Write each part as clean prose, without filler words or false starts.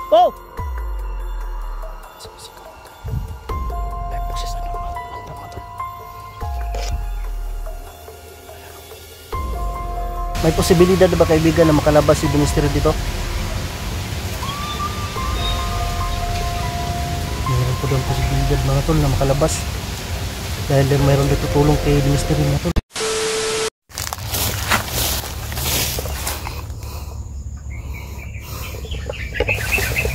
Oh! May posibilidad ba kaibigan na makalabas si Demisterio dito? Mayroon po doon posibilidad mga tol na makalabas. Dahil mayroon dito tulong kay Demisterio mga tol.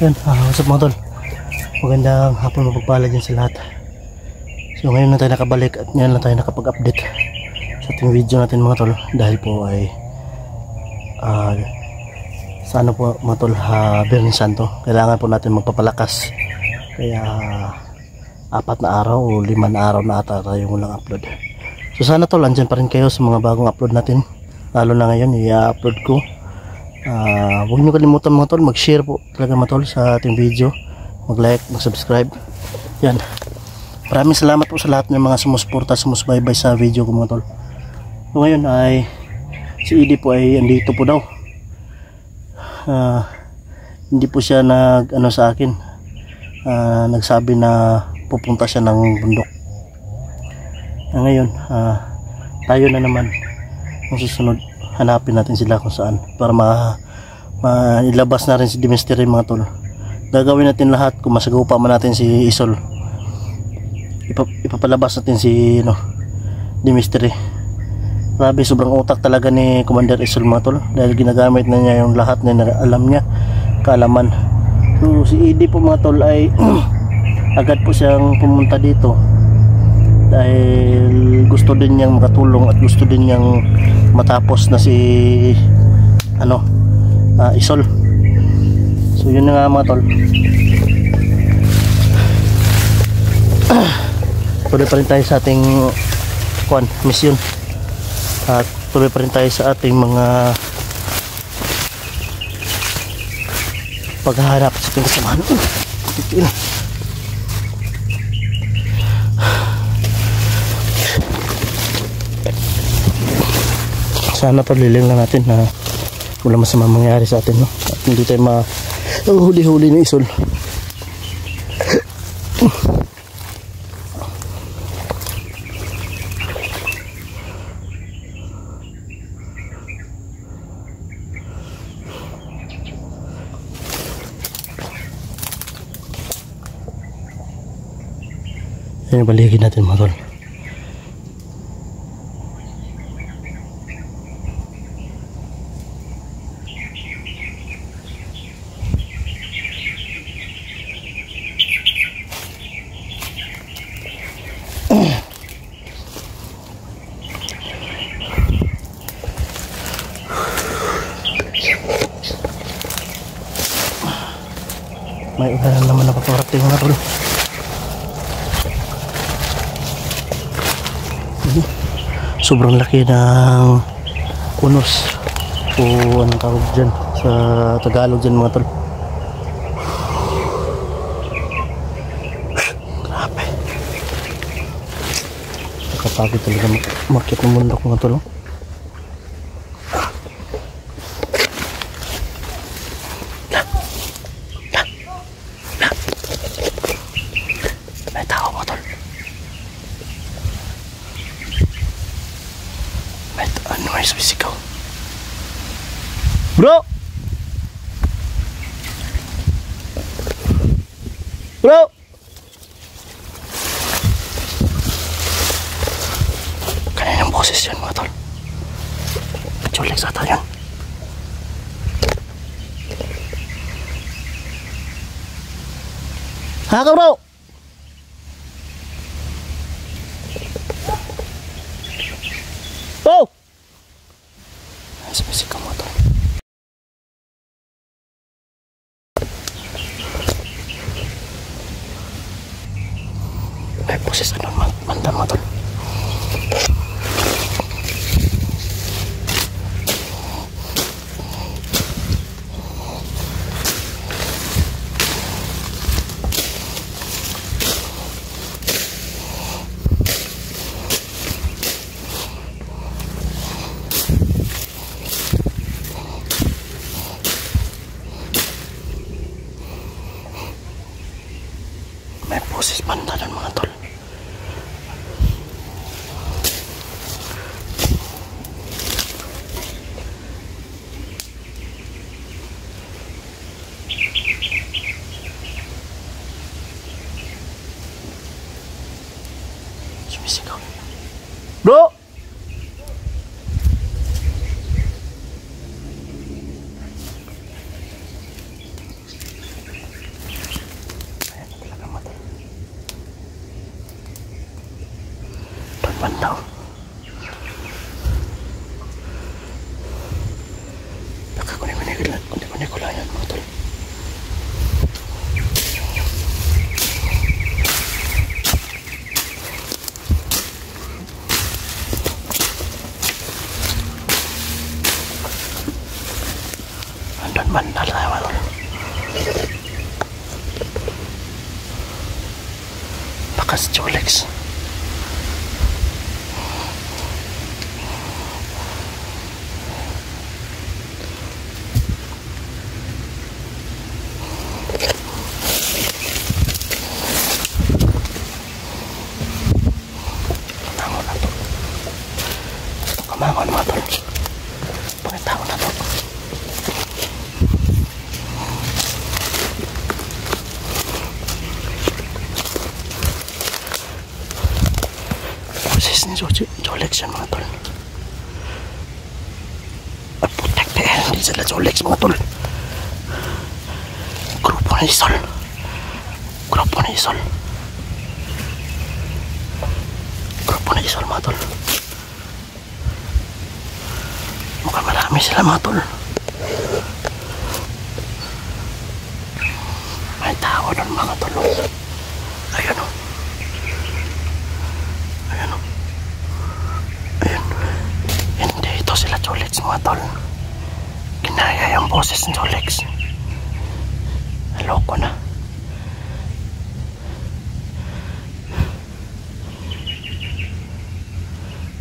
Yan, what's up mga tol? Magandang hapon, mapagpala dyan sa lahat. So ngayon na tayo nakabalik at ngayon lang tayo nakapag-update sa ating video natin mga tol. Dahil po ay sa ano po mga tol, Biyernes Santo. Kailangan po natin magpapalakas. Kaya 4 na araw o 5 na araw na ata tayo walang upload. So sana tol, andyan pa rin kayo sa mga bagong upload natin. Lalo na ngayon, i-upload ko. Huwag nyo kalimutan mga tol, mag-share po talaga mga tol sa ating video. Mag-like, mag-subscribe. Yan. Maraming salamat po sa lahat ng mga sumusuporta, sumusubaybay sa video ko mga tol. So ngayon ay si Edie po ay andito po daw. Hindi po siya nag-ano sa akin. Nagsabi na pupunta siya ng bundok. Ngayon, tayo na naman ang susunod. Hanapin natin sila kung saan para mailabas na rin si Demisterio mga tol. Gagawin natin lahat kung masagupa man natin si Isol. Ipapalabas natin si Demisterio. Grabe, sobrang utak talaga ni Commander Isol mga tol, dahil ginagamit na niya yung lahat na alam niya, kaalaman. So si Edie po mga tol ay agad po siyang pumunta dito dahil gusto din niyang makatulong at gusto din niyang matapos na si Isol. So yun na nga mga tol. Tuloy pa rin tayo sa ating mission. At tuloy pa rin tayo sa ating mga paghahanap sa ating kasamahan. Sana paliling lang natin na wala masama mangyari sa atin, no? At hindi tayo mahuli-huli ni Isol. Yan yung baligid natin mga tol. May ulan naman na paparating mga tol. Sobrang laki ng unos o anong tawag dyan sa Tagalog dyan mga tol. Grabe, nakapagod talaga makit ng bundok mga tol. May tao mga tol. May sumisigaw. Bro! Bro! Kaninang boses yun mga tol? Pachulik sa ata yun. Ha ka bro? Oh! Sumisigaw mo to. May boses manda mo to. May boses banda doon mga tol. Sumisigaw. Bro! Bandaw. Kunik-kunik ko lang yan mga tol. Andun bandal tayo mga tol. Bakas Jolex. Kamangon mga tol. Pangitao na to. Boses ni Jolex yan mga tol. At putek na yan. Hindi sila Jolex mga tol. Grupo na isol. Grupo na isol. Grupo na isol mga tol. Mukhang marami sila mga tol. May tao doon mga tol. Ayan o. Ayan o. Ayan. Hindi ito sila Jolex mga tol. Kinaya yung boses ng Jolex. Naloko na.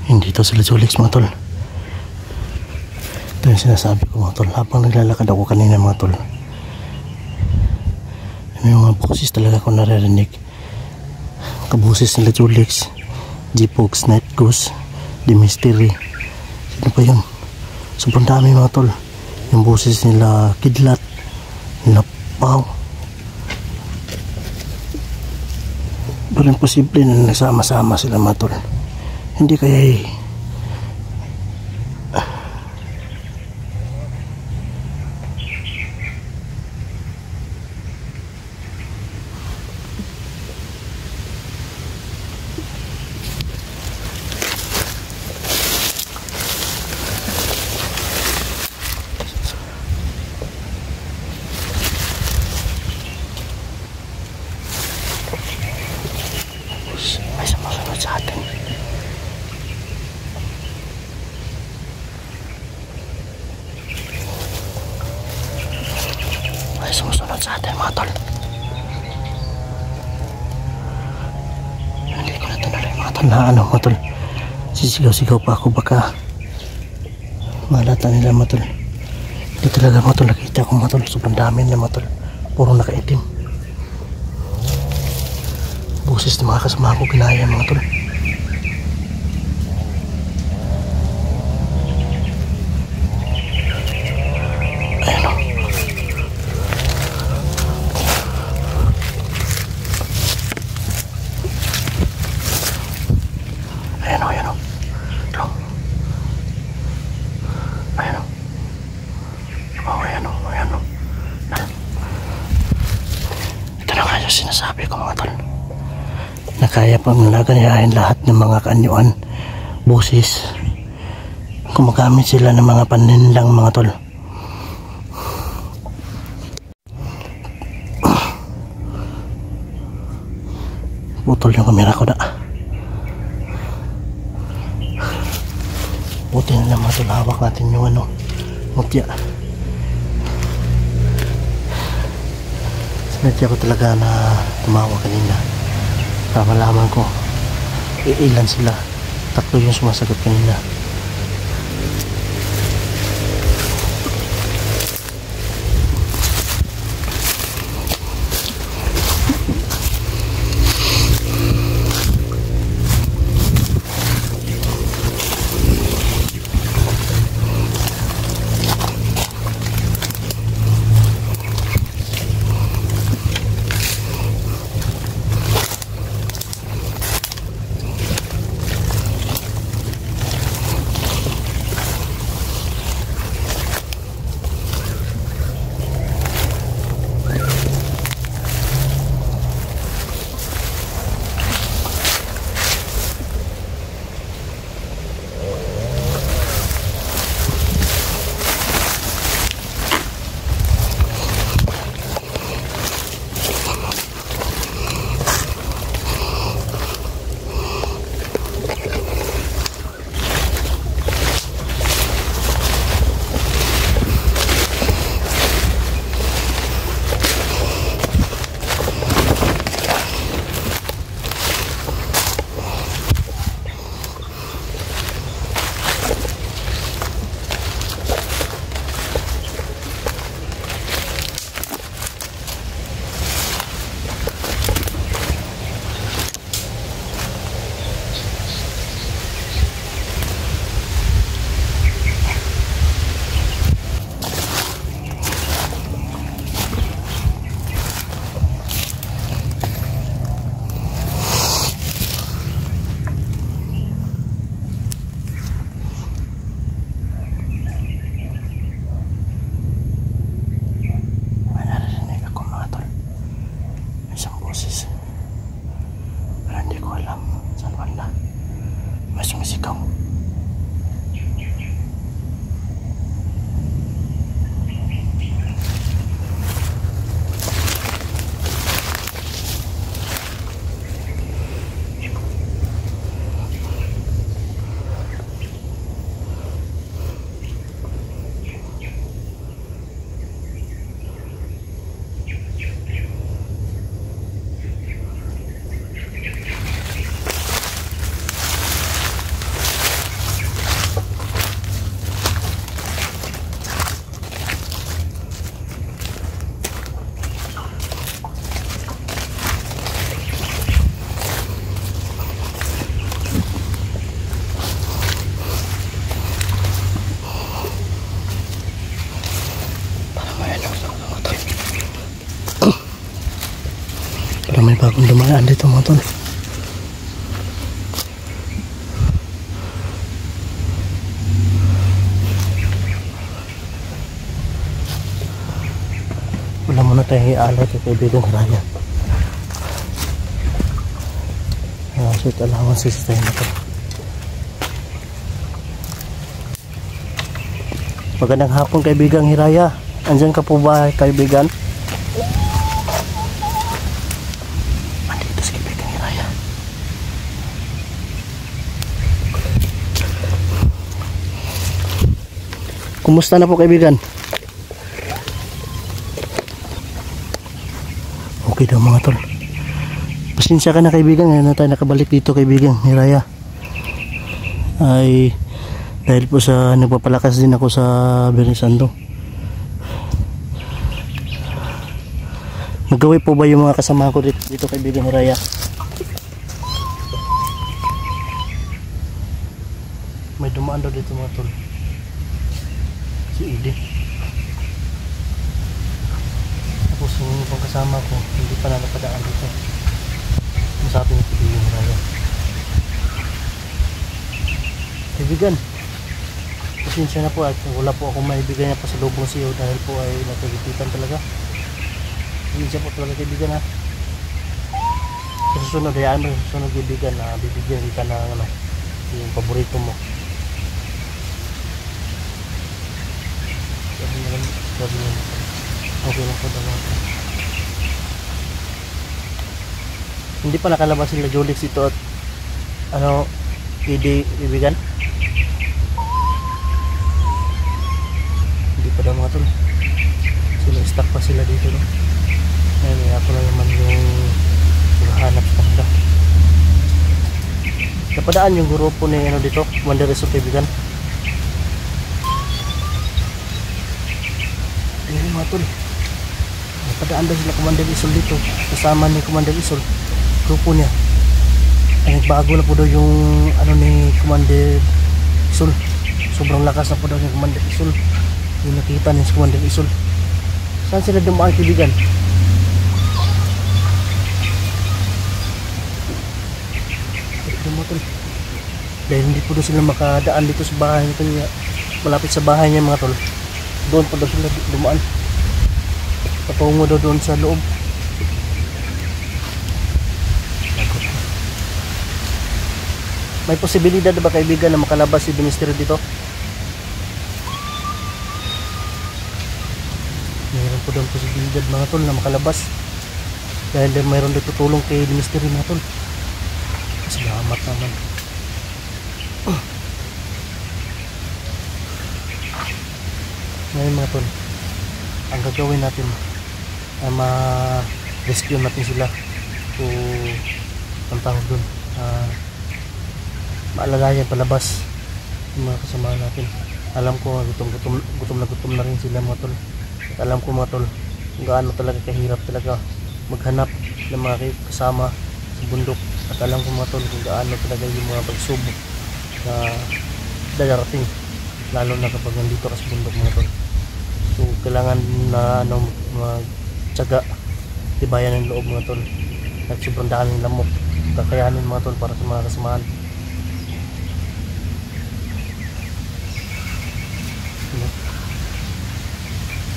Hindi ito sila Jolex mga tol. Ito yung sinasabi ko mga tol. Habang naglalakad ako kanina mga tol, may mga boses talaga ako naririnig. Kaboses nila Jolex, G-Pox, Night Goose, The Mystery. Sino pa yun? Sobrang dami mga tol. Yung boses nila Kidlat, nila Pau. Pero imposible na nagsama-sama sila mga tol. Hindi kaya may sumusunod sa atin. May sumusunod sa atin mga tol. Hindi ko na tuloy mga tol na ano mga tol. Sisigaw-sigaw pa ako baka malata nila mga tol. Hindi talaga mga tol nakita ko mga tol. Sobrang dami nila mga tol. Puro nakaitim. Boses ng mga kasama ko kinaya mga tol. Ayan o. Ayan o, ayan o. Ayan o. Oh, ayan o, ayan o. Ito na nga yung sinasabi ko mga tol. Na kaya pang naganayahin lahat ng mga kaanyuan, boses. Gumagamit sila ng mga paninlang mga tol. Putol yung kamera ko na. Buti na lang mga tol, hawak natin yung ano, mutya. Sinadya ko talaga na tumawa kanina para malaman ko ilan sila. Tatlo yung sumasagot kanina. Parang may bagong dumaan dito mga tol. Wala muna tayong ialay kay kaibigan Raya. Sweet allowances tayo na to. Magandang hapon kaibigang Hiraya. Andyan ka po ba kaibigan? Andito si kaibigang Hiraya. Kumusta na po kaibigan? Okay daw mga tol. Pasensya ka na kaibigan, ngayon na tayo nakabalik dito kaibigang Hiraya. Ay dahil po sa nagpapalakas din ako sa Biyernes Santo. Nagawin po ba yung mga kasama ko dito kaibigan Hiraya? May dumaan daw dito mga tol. Si Idi. Tapos yung pang kasama ko hindi pa na napadaan dito. Sabi ni kaibigan Hiraya. Kaibigan, pasensya na po at wala po akong maibigay na pasalubong sa iyo dahil po ay nagkagipitan talaga. Pasensya po talaga kaibigan ha. Sa susunod, hayaan mo sa susunod kaibigan na bibigyan kita ng ano, yung paborito mo. Sabi mo, okay lang po naman. Hindi pa nakalabas sila Jolix ito at ano, ID kaibigan. Hindi pa daw mga tol. Sila stuck pa sila dito no. Ngayon ako lang naman yung maghanap sa kanila. Napadaan yung grupo ni ano dito, Commander Rizal kaibigan. Ayun mga tol. Napadaan daw sila Commander Rizal dito. Kasama ni Commander Rizal grupo niya. Ay nagbago na po daw yung ano ni Commander Rizal. Sobrang lakas na po daw yung Commander Rizal. Yung nakita niya si Commander Rizal. Saan sila dumaan kaibigan? Dahil hindi po daw sila makadaan dito sa bahay nito niya. Malapit sa bahay niya mga tol. Doon po daw sila dumaan. Patungo daw doon sa loob. May posibilidad ba kaibigan na makalabas si Minister dito? Mayroon po daw posibilidad mga tol na makalabas. Dahil mayroon dito tutulong kay Minister mga tol. Salamat naman. Ngayon mga tol, ang gagawin natin ay ma-rescue natin sila o ang tawag dun, maalalayan palabas yung mga kasama natin. Alam ko gutom na rin sila mga tol. At alam ko mga tol kung gaano talaga kahirap talaga maghanap ng mga kasama sa bundok. At alam ko mga tol kung gaano talaga yung mga pagsubok na darating, lalo na kapag nandito ka sa bundok mga tol. So kailangan na ano, magtiyaga, tibayan ng loob mga tol. At sobrang daan ng lamok, kakayanin mga tol para sa mga kasamahan.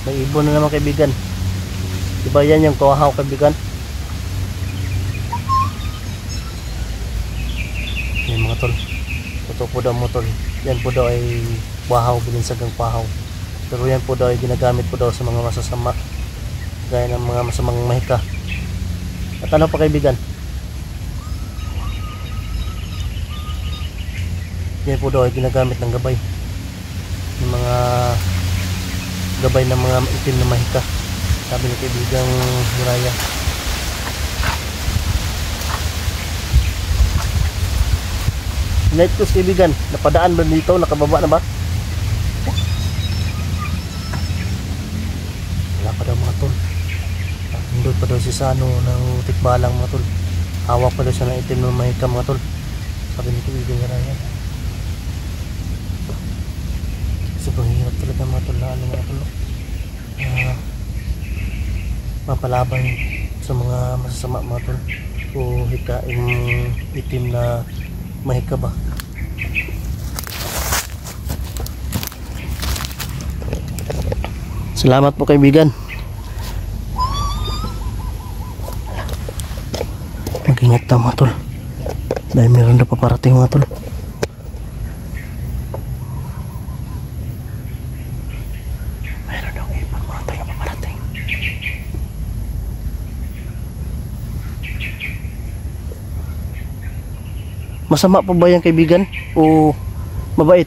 May ibon na naman kaibigan. Diba yan yung kawahaw kaibigan? Yan mga tol. Ito po daw mo tol. Yan po daw ay wahaw, bininsagang wahaw. Pero yan po daw ay ginagamit po daw sa mga masasama, gaya ng mga masamang mahika. At ano pa kaibigan? Yan po daw ay ginagamit ng gabay, ng mga gabay ng mga itim na mahika, sabi ni kaibigang Hiraya. Night cruise kaibigan, napadaan ba dito? Nakababa na ba? Wala pa daw mga tol. Hindot pa daw si Sano ng tikbalang mga tol. Hawak pa daw siya ng itim na mahika mga tol, sabi ni kaibigang Hiraya. Sobrang hirap talaga mga tol na ano mga tol, mapalaban sa mga masasama mga tol, o hikaing itim na mahika ba. Salamat po kaibigan. Mag-ingat tayo mga tol, dahil meron na paparating mga tol. Masama pa ba yan kaibigan o mabait?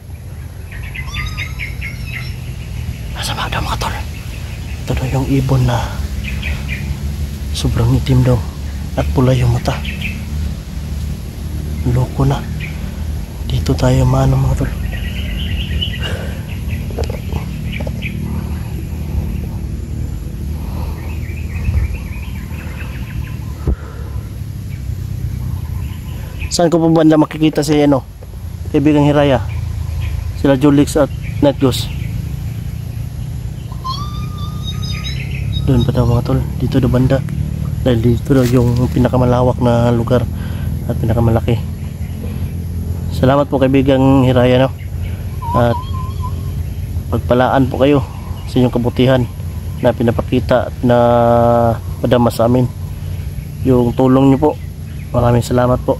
Masama daw mga tol. Ito daw yung ibon na sobrang itim daw at pula yung mata. Loko na. Dito tayo maano mga tol. Saan ko po banda makikita si ano, kaibigang Hiraya? Sila Julix at Netgos. Doon pa daw mga tol, dito daw banda. Dahil dito daw yung pinakamalawak na lugar at pinakamalaki. Salamat po kaibigang Hiraya, no? At pagpalaan po kayo sa inyong kabutihan na pinapakita at na padama sa amin. Yung tulong nyo po, maraming salamat po.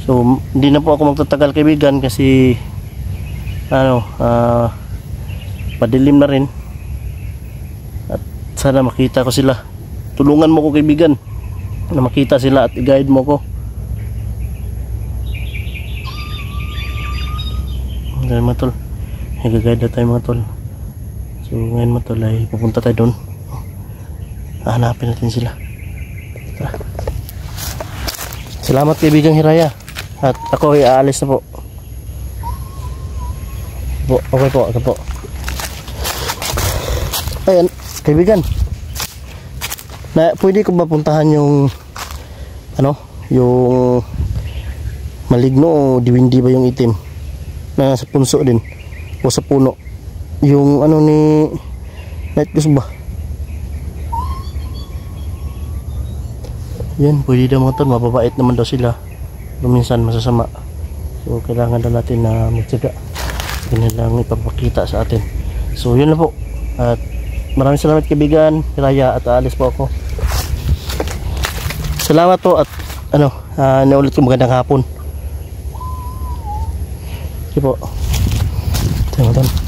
So hindi na po ako magtatagal kaibigan kasi ano, padilim na rin at sana makita ko sila. Tulungan mo ko kaibigan na makita sila at i-guide mo ko. Ngayon mga tol, i-guide na tayo mga tol. So ngayon mga tol ay pupunta tayo doon. Hahanapin natin sila. Tara. Salamat kaibigang Hiraya. At ako ay aalis na po. Okay po, ako po. Ayan, kaibigan. Pwede ko ba puntahan yung ano, yung maligno o diwindi ba yung itim na sa punso din o sa puno? Yung ano ni Netgos ba? Yan, pwede daw mga tol, mababait naman daw sila. Minsan masasama, so kailangan na natin na magtiyaga. Ganyan lang ipapakita sa atin. So yun na po, at maraming salamat kaibigan Hiraya, at aalis po ako. Salamat po, at ano, naulit ko magandang hapon. Sige po. Ito